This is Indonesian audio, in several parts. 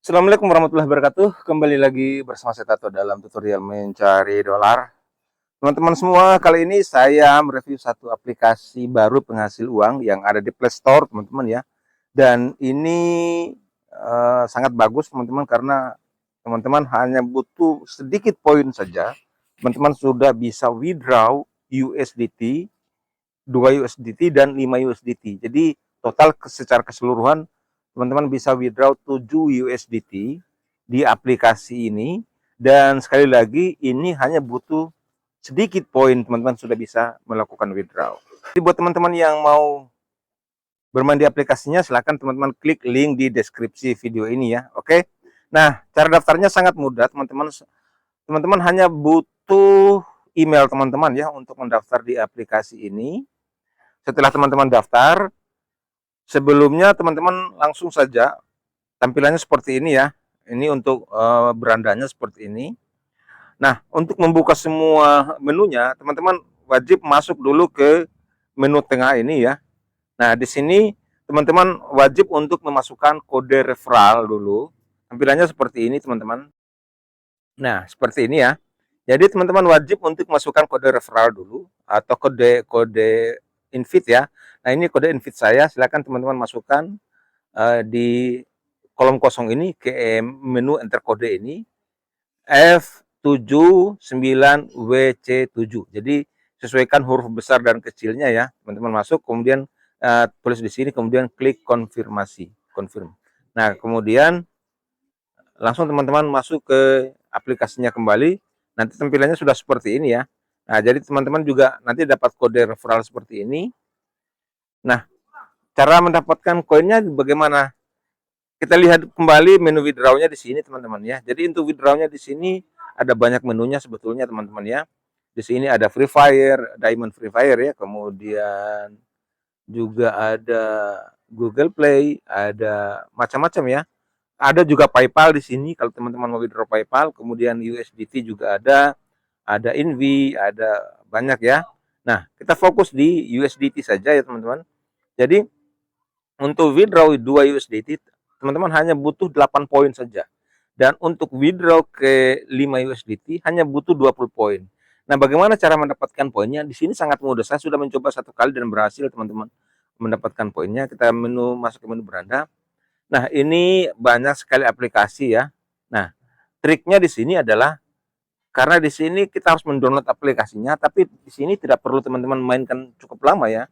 Assalamualaikum warahmatullahi wabarakatuh. Kembali lagi bersama saya Tato dalam tutorial mencari dolar. Teman-teman semua, kali ini saya mereview satu aplikasi baru penghasil uang yang ada di Play Store, teman-teman ya. Dan ini sangat bagus, teman-teman, karena teman-teman hanya butuh sedikit poin saja. Teman-teman sudah bisa withdraw USDT, 2 USDT dan 5 USDT. Jadi total secara keseluruhan teman-teman bisa withdraw 7 USDT di aplikasi ini, dan sekali lagi ini hanya butuh sedikit poin teman-teman sudah bisa melakukan withdraw. Jadi buat teman-teman yang mau bermain di aplikasinya, silahkan teman-teman klik link di deskripsi video ini ya. Oke. Nah, cara daftarnya sangat mudah, teman-teman. Teman-teman hanya butuh email teman-teman ya untuk mendaftar di aplikasi ini. Setelah teman-teman daftar, sebelumnya teman-teman langsung saja tampilannya seperti ini ya. Ini untuk berandanya seperti ini. Nah, untuk membuka semua menunya, teman-teman wajib masuk dulu ke menu tengah ini ya. Nah, di sini teman-teman wajib untuk memasukkan kode referral dulu. Tampilannya seperti ini, teman-teman. Nah, seperti ini ya. Jadi teman-teman wajib untuk masukkan kode referral dulu atau kode invite ya. Nah, ini kode invite saya, silakan teman-teman masukkan di kolom kosong ini ke menu enter kode ini F79WC7. Jadi sesuaikan huruf besar dan kecilnya ya, teman-teman masuk, kemudian tulis di sini, kemudian klik konfirmasi, confirm. Nah, kemudian langsung teman-teman masuk ke aplikasinya kembali. Nanti tampilannya sudah seperti ini ya. Nah, jadi teman-teman juga nanti dapat kode referral seperti ini. Nah, cara mendapatkan koinnya bagaimana? Kita lihat kembali menu withdraw-nya di sini, teman-teman ya. Jadi untuk withdraw-nya di sini ada banyak menunya sebetulnya, teman-teman ya. Di sini ada Free Fire, Diamond Free Fire ya, kemudian juga ada Google Play, ada macam-macam ya. Ada juga PayPal di sini kalau teman-teman mau withdraw PayPal, kemudian USDT juga ada Invi, ada banyak ya. Nah, kita fokus di USDT saja ya, teman-teman. Jadi untuk withdraw 2 USDT, teman-teman hanya butuh 8 poin saja. Dan untuk withdraw ke 5 USDT hanya butuh 20 poin. Nah, bagaimana cara mendapatkan poinnya? Di sini sangat mudah. Saya sudah mencoba 1 kali dan berhasil, teman-teman, mendapatkan poinnya. Kita masuk ke menu beranda. Nah, ini banyak sekali aplikasi ya. Nah, triknya di sini adalah karena di sini kita harus mendownload aplikasinya, tapi di sini tidak perlu teman-teman mainkan cukup lama ya.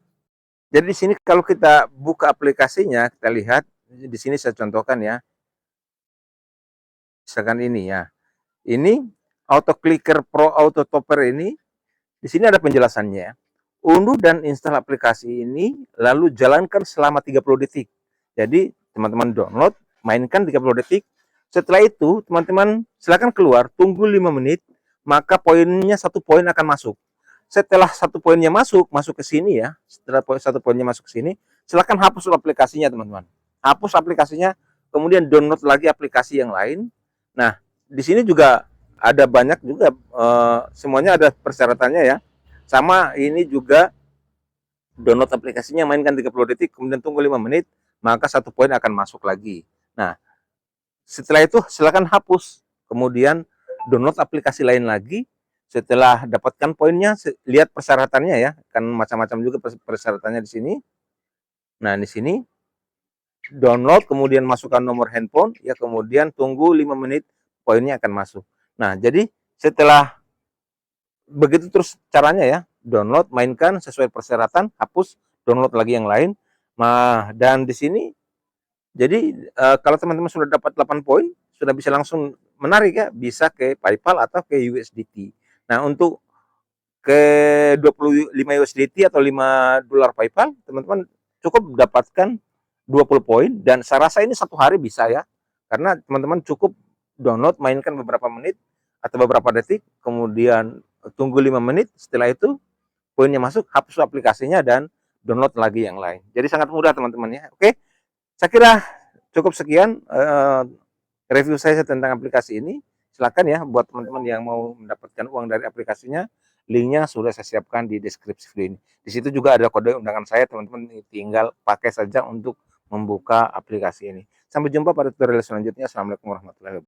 Jadi di sini kalau kita buka aplikasinya, kita lihat di sini saya contohkan ya. Misalkan ini ya. Ini Auto Clicker Pro Auto Topper ini di sini ada penjelasannya. Unduh dan install aplikasi ini lalu jalankan selama 30 detik. Jadi teman-teman download, mainkan 30 detik. Setelah itu teman-teman silakan keluar, tunggu 5 menit, maka poinnya 1 poin akan masuk. Setelah 1 poinnya masuk ke sini ya. Setelah 1 poinnya masuk ke sini, silakan hapus aplikasinya, teman-teman. Hapus aplikasinya, kemudian download lagi aplikasi yang lain. Nah, di sini juga ada banyak juga semuanya ada persyaratannya ya. Sama ini juga download aplikasinya, mainkan 30 detik, kemudian tunggu 5 menit, maka 1 poin akan masuk lagi. Nah, setelah itu silakan hapus, kemudian download aplikasi lain lagi. Setelah dapatkan poinnya, lihat persyaratannya ya, kan macam-macam juga persyaratannya di sini. Nah, di sini download, kemudian masukkan nomor handphone, ya kemudian tunggu 5 menit, poinnya akan masuk. Nah, jadi setelah begitu terus caranya ya, download, mainkan sesuai persyaratan, hapus, download lagi yang lain. Nah, dan di sini jadi kalau teman-teman sudah dapat 8 poin, sudah bisa langsung menarik ya, bisa ke PayPal atau ke USDT. Nah, untuk ke 25 USDT atau 5 dolar PayPal, teman-teman cukup dapatkan 20 poin, dan saya rasa ini 1 hari bisa ya. Karena teman-teman cukup download, mainkan beberapa menit atau beberapa detik, kemudian tunggu 5 menit, setelah itu poinnya masuk, hapus aplikasinya dan download lagi yang lain. Jadi sangat mudah, teman-teman ya. Oke, saya kira cukup sekian review saya tentang aplikasi ini. Silakan ya buat teman-teman yang mau mendapatkan uang dari aplikasinya, linknya sudah saya siapkan di deskripsi video ini. Di situ juga ada kode undangan saya, teman-teman tinggal pakai saja untuk membuka aplikasi ini. Sampai jumpa pada tutorial selanjutnya. Assalamualaikum warahmatullahi wabarakatuh.